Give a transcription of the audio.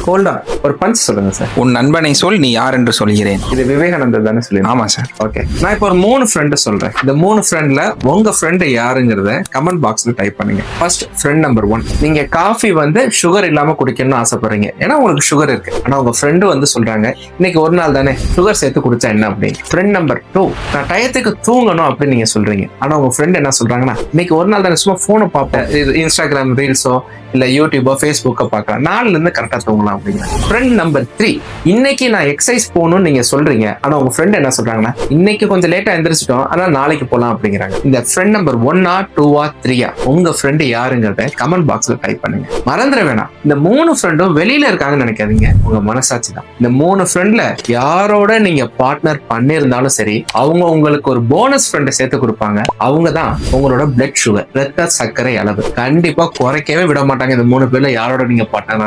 Hold on, ஒரு punch சொல்லுங்க sir. உன் நண்பனை சொல், நீ யார் என்று சொல்கிறேன். இது விவேகானந்தர் தானே சொல்லி? ஆமா சார். ஓகே, நான் இப்போ ஒரு 3 ஃப்ரெண்டு சொல்றேன். இந்த 3 ஃப்ரெண்ட்ல உங்க ஃப்ரெண்டு யாருங்கிறத கமெண்ட் பாக்ஸ்ல டைப் பண்ணுங்க. ஃபர்ஸ்ட் ஃப்ரெண்ட் நம்பர் 1, நீங்க காஃபி வந்து சுகர் இல்லாம குடிக்கணும்னு ஆசைப்படுறீங்க, ஏன்னா உங்களுக்கு சுகர் இருக்கு. ஆனா உங்க ஃப்ரெண்டு வந்து சொல்றாங்க, இன்னைக்கு ஒரு நாள் தானே, சுகர் சேர்த்து குடிச்சா என்ன அப்படின்னு. ஃப்ரெண்ட் நம்பர் 2, நான் டயத்துக்கு தூங்கணும் அப்படின்னு நீங்க சொல்றீங்க. ஆனா உங்க ஃப்ரெண்ட் என்ன சொல்றாங்கன்னா, இன்னைக்கு ஒரு நாள் தானே, சும்மா போனை பார்ப்பேன், இன்ஸ்டாகிராம் ரீல்ஸோ இல்ல யூடியூபோ ஃபேஸ்புக்கோ பார்க்கலாம், நாலுல இருந்து கரெக்டா தூங்கலாம் அப்படிங்கிற. ஃப்ரெண்ட் நம்பர் 3, இன்னைக்கு நான் எக்ஸசைஸ் போகணும்னு நீங்க சொல்றீங்க. ஆனா உங்க ஃப்ரெண்ட் என்ன சொல்றாங்கன்னா, இன்னைக்கு கொஞ்சம் லேட்டா எந்திரிச்சிட்டோம், ஆனா நாளைக்கு போலாம் அப்படிங்கிறாங்க. இந்த ஃப்ரெண்ட் நம்பர் 1 2 3 உங்க ஃப்ரெண்டு யாருங்கிறத கமெண்ட் பாக்ஸ்ல டைப் பண்ணுங்க. மறந்துட வேணாம், இந்த 3 ஃப்ரெண்டும் வெளியில இருக்காங்கன்னு நினைக்காதீங்க, உங்க மனசாட்சி தான். இந்த 3 ஃப்ரெண்ட்ல யாரோட நீங்க பார்ட்னர் பண்ணிருந்தாலும் சரி, அவங்க உங்களுக்கு ஒரு போனஸ் ஃப்ரெண்டை சேர்த்து கொடுப்பாங்க. அவங்க தான் உங்களோட பிளட் சுகர், ரத்த சர்க்கரை அளவு கண்டிப்பா குறைக்கவே விட மாட்டாங்க. இந்த 3 பேர்ல யாரோட நீங்க பார்ட்னர்